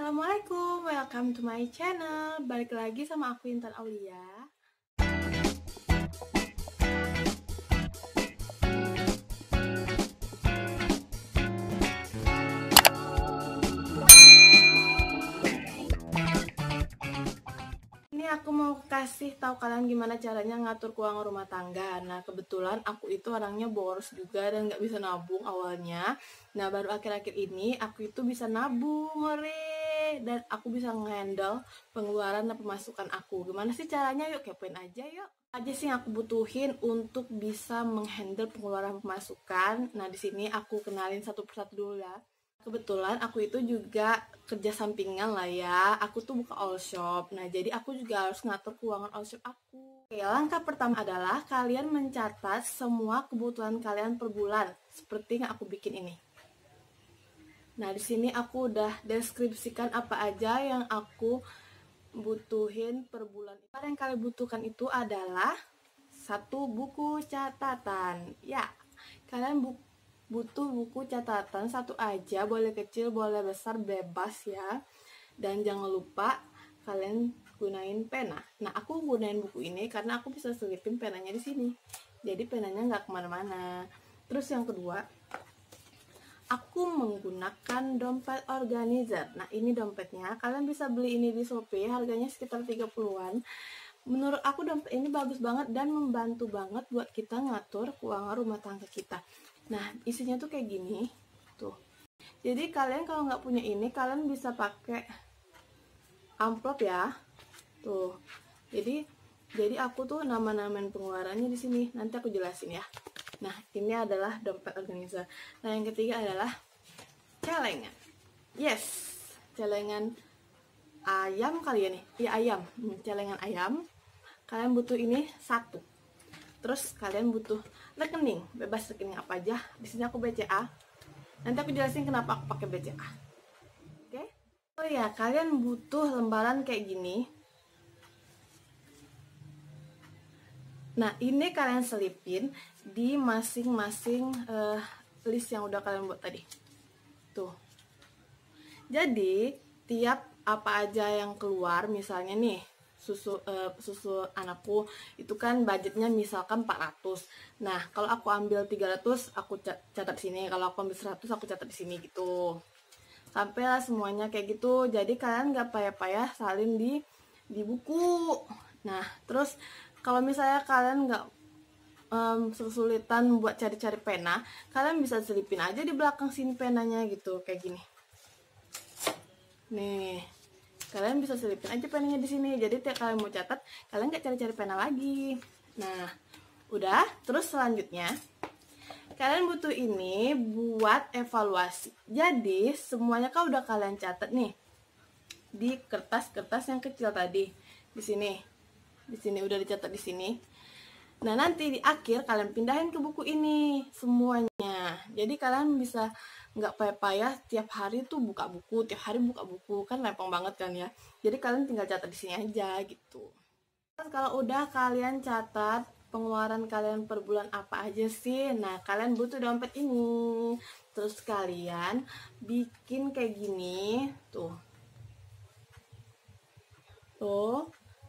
Assalamualaikum, welcome to my channel. Balik lagi sama aku Intan Aulia. Ini aku mau kasih tahu kalian gimana caranya ngatur keuangan rumah tangga. Nah, kebetulan aku itu orangnya boros juga dan nggak bisa nabung awalnya. Nah, baru akhir-akhir ini aku itu bisa nabung, hore! Dan aku bisa nge-handle pengeluaran dan pemasukan aku. Gimana sih caranya? Yuk kepoin aja yuk. Aja sih yang aku butuhin untuk bisa menghandle pengeluaran pemasukan. Nah, di sini aku kenalin satu persatu dulu ya. Kebetulan aku itu juga kerja sampingan lah ya. Aku tuh buka all shop. Nah, jadi aku juga harus ngatur keuangan all shop aku. Oke, langkah pertama adalah kalian mencatat semua kebutuhan kalian per bulan, seperti yang aku bikin ini. Nah, di sini aku udah deskripsikan apa aja yang aku butuhin per bulan. Yang kalian butuhkan itu adalah satu buku catatan. Ya, kalian butuh buku catatan satu aja, boleh kecil, boleh besar, bebas ya. Dan jangan lupa kalian gunain pena. Nah, aku gunain buku ini karena aku bisa selipin penanya di sini. Jadi penanya nggak kemana-mana. Terus yang kedua, aku menggunakan dompet organizer. Nah, ini dompetnya. Kalian bisa beli ini di Shopee, harganya sekitar 30-an. Menurut aku dompet ini bagus banget dan membantu banget buat kita ngatur keuangan rumah tangga kita. Nah, isinya tuh kayak gini. Tuh. Jadi kalian kalau nggak punya ini, kalian bisa pakai amplop ya. Tuh. Jadi aku tuh nama-namain pengeluarannya di sini. Nanti aku jelasin ya. Nah, ini adalah dompet organizer. Nah, yang ketiga adalah celengan. Yes, celengan ayam kali ya nih. Iya, ayam. Celengan ayam. Kalian butuh ini satu. Terus kalian butuh rekening, bebas rekening apa aja. Di sini aku BCA. Nanti aku jelasin kenapa aku pakai BCA. Oke? Oh ya, kalian butuh lembaran kayak gini. Nah, ini kalian selipin di masing-masing list yang udah kalian buat tadi. Tuh. Jadi, tiap apa aja yang keluar, misalnya nih, susu anakku itu kan budgetnya misalkan 400. Nah, kalau aku ambil 300 aku catat di sini, kalau aku ambil 100 aku catat di sini gitu. Sampailah semuanya kayak gitu. Jadi kalian nggak payah-payah salin di buku. Nah, terus kalau misalnya kalian nggak kesulitan buat cari-cari pena, kalian bisa selipin aja di belakang sini penanya gitu, kayak gini. Nih, kalian bisa selipin aja penanya di sini. Jadi tiap kalian mau catat, kalian nggak cari-cari pena lagi. Nah, udah. Terus selanjutnya, kalian butuh ini buat evaluasi. Jadi semuanya kan udah kalian catat nih di kertas-kertas yang kecil tadi. Di sini udah dicatat di sini. Nah, nanti di akhir kalian pindahin ke buku ini semuanya. Jadi kalian bisa nggak payah-payah tiap hari tuh buka buku, tiap hari buka buku, kan lempeng banget kan ya. Jadi kalian tinggal catat di sini aja gitu. Terus kalau udah kalian catat pengeluaran kalian per bulan apa aja sih, nah kalian butuh dompet ini. Terus kalian bikin kayak gini tuh.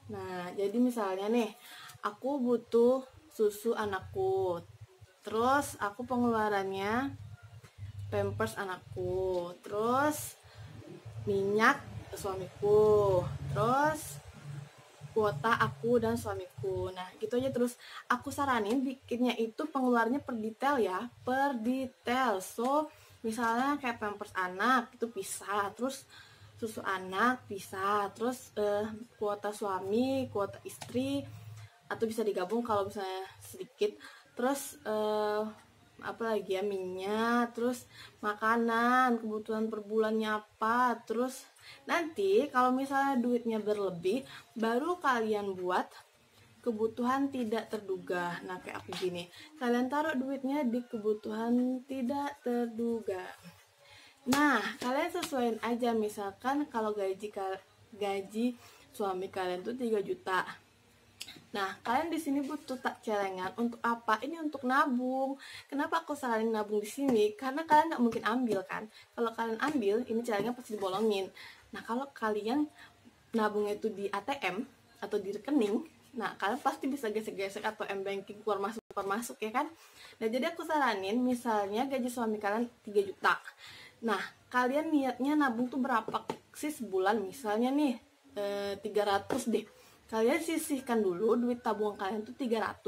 Nah, jadi misalnya nih, aku butuh susu anakku. Terus aku pengeluarannya pampers anakku, terus minyak suamiku, terus kuota aku dan suamiku. Nah, gitu aja. Terus aku saranin bikinnya itu pengeluarannya per detail ya, per detail. So, misalnya kayak pampers anak itu pisah, terus susu anak pisah, terus kuota suami, kuota istri, atau bisa digabung kalau misalnya sedikit. Terus apalagi ya, minyak, terus makanan, kebutuhan per bulannya apa. Terus nanti kalau misalnya duitnya berlebih, baru kalian buat kebutuhan tidak terduga. Nah, kayak aku gini, kalian taruh duitnya di kebutuhan tidak terduga. Nah, kalian sesuaiin aja. Misalkan kalau gaji suami kalian tuh 3 juta. Nah, kalian di sini butuh tak celengan untuk apa? Ini untuk nabung. Kenapa aku saranin nabung di sini? Karena kalian nggak mungkin ambil kan. Kalau kalian ambil, ini celengan pasti dibolongin. Nah, kalau kalian nabungnya itu di ATM atau di rekening, nah kalian pasti bisa gesek-gesek atau m-banking keluar masuk ya kan. Nah, jadi aku saranin misalnya gaji suami kalian 3 juta. Nah, kalian niatnya nabung tuh berapa sih sebulan? Misalnya nih 300 deh. Kalian sisihkan dulu duit tabungan kalian tuh 300.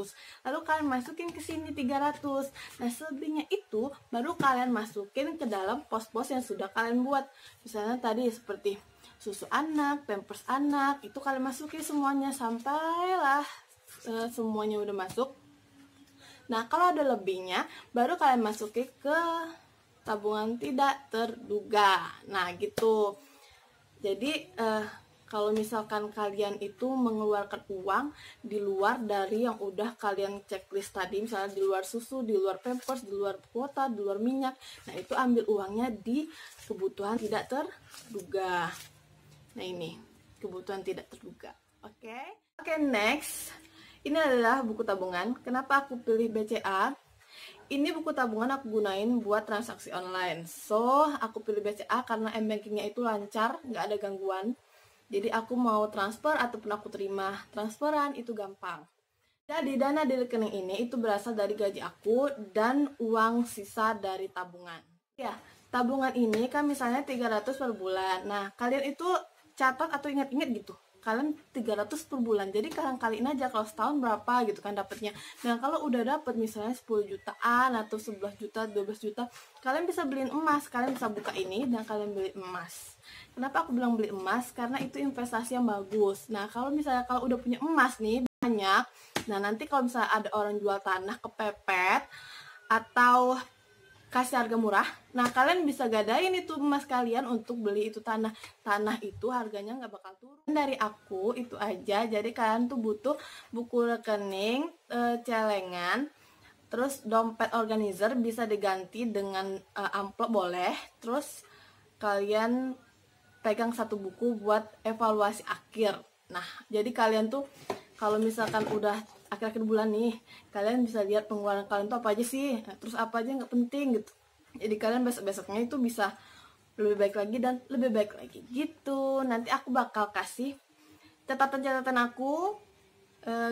Lalu kalian masukin ke sini 300. Nah, selebihnya itu baru kalian masukin ke dalam pos-pos yang sudah kalian buat. Misalnya tadi seperti susu anak, pampers anak, itu kalian masukin semuanya sampailah semuanya udah masuk. Nah, kalau ada lebihnya, baru kalian masukin ke tabungan tidak terduga. Nah, gitu. Jadi, kalau misalkan kalian itu mengeluarkan uang di luar dari yang udah kalian checklist tadi, misalnya di luar susu, di luar pampers, di luar kuota, di luar minyak, nah itu ambil uangnya di kebutuhan tidak terduga. Nah, ini kebutuhan tidak terduga. Oke, next. Ini adalah buku tabungan. Kenapa aku pilih BCA? Ini buku tabungan aku gunain buat transaksi online. So, aku pilih BCA karena m-bankingnya itu lancar, nggak ada gangguan. Jadi aku mau transfer ataupun aku terima transferan itu gampang. Jadi dana di rekening ini itu berasal dari gaji aku dan uang sisa dari tabungan. Ya, tabungan ini kan misalnya 300 per bulan. Nah, kalian itu catat atau ingat-ingat gitu. Kalian 300 per bulan. Jadi kalian kaliin aja kalau setahun berapa gitu kan dapatnya. Dan kalau udah dapat misalnya 10 jutaan atau 11 juta, 12 juta, kalian bisa beliin emas. Kalian bisa buka ini dan kalian beli emas. Kenapa aku bilang beli emas? Karena itu investasi yang bagus. Nah, kalau misalnya kalau udah punya emas nih banyak, nah nanti kalau misalnya ada orang jual tanah kepepet atau kasih harga murah, nah kalian bisa gadain itu emas kalian untuk beli itu tanah. Tanah itu harganya nggak bakal turun. Dari aku itu aja. Jadi kalian tuh butuh buku rekening, celengan, terus dompet organizer bisa diganti dengan amplop boleh. Terus kalian pegang satu buku buat evaluasi akhir. Nah, jadi kalian tuh kalau misalkan udah akhir-akhir bulan nih, kalian bisa lihat pengeluaran kalian tuh apa aja sih, terus apa aja nggak penting gitu. Jadi kalian besok-besoknya itu bisa lebih baik lagi dan lebih baik lagi gitu. Nanti aku bakal kasih catatan-catatan aku,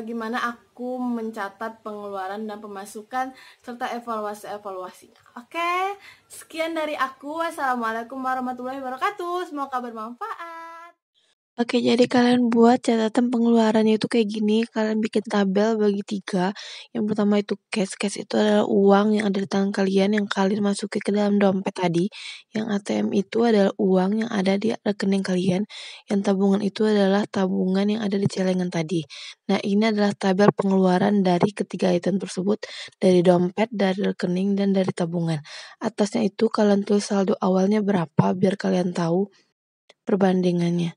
gimana aku mencatat pengeluaran dan pemasukan serta evaluasinya. Oke, sekian dari aku. Wassalamualaikum warahmatullahi wabarakatuh. Semoga bermanfaat. Oke, jadi kalian buat catatan pengeluarannya itu kayak gini. Kalian bikin tabel bagi 3. Yang pertama itu cash. Cash itu adalah uang yang ada di tangan kalian yang kalian masukin ke dalam dompet tadi. Yang ATM itu adalah uang yang ada di rekening kalian. Yang tabungan itu adalah tabungan yang ada di celengan tadi. Nah, ini adalah tabel pengeluaran dari ketiga item tersebut. Dari dompet, dari rekening, dan dari tabungan. Atasnya itu kalian tulis saldo awalnya berapa biar kalian tahu perbandingannya.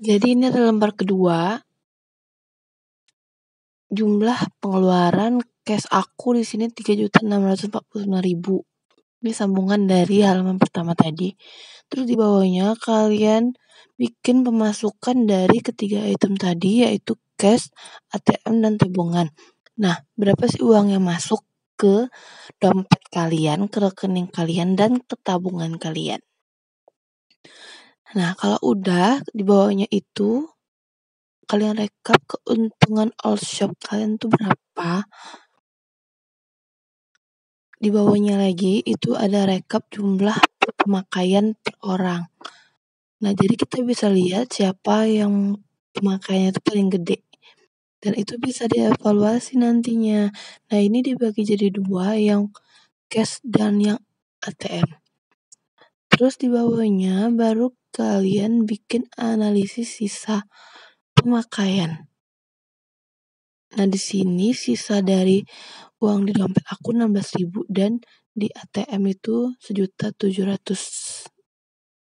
Jadi ini adalah lembar kedua. Jumlah pengeluaran cash aku di sini 3.649.000. Ini sambungan dari halaman pertama tadi. Terus di bawahnya kalian bikin pemasukan dari ketiga item tadi, yaitu cash, ATM, dan tabungan. Nah, berapa sih uang yang masuk ke dompet kalian, ke rekening kalian, dan ke tabungan kalian? Nah, kalau udah di bawahnya itu kalian rekap keuntungan all shop kalian tuh berapa. Di bawahnya lagi itu ada rekap jumlah pemakaian per orang. Nah, jadi kita bisa lihat siapa yang pemakaiannya itu paling gede. Dan itu bisa dievaluasi nantinya. Nah, ini dibagi jadi 2, yang cash dan yang ATM. Terus di bawahnya baru kalian bikin analisis sisa pemakaian. Nah, di sini sisa dari uang di dompet aku 16.000 dan di ATM itu 1.700.000.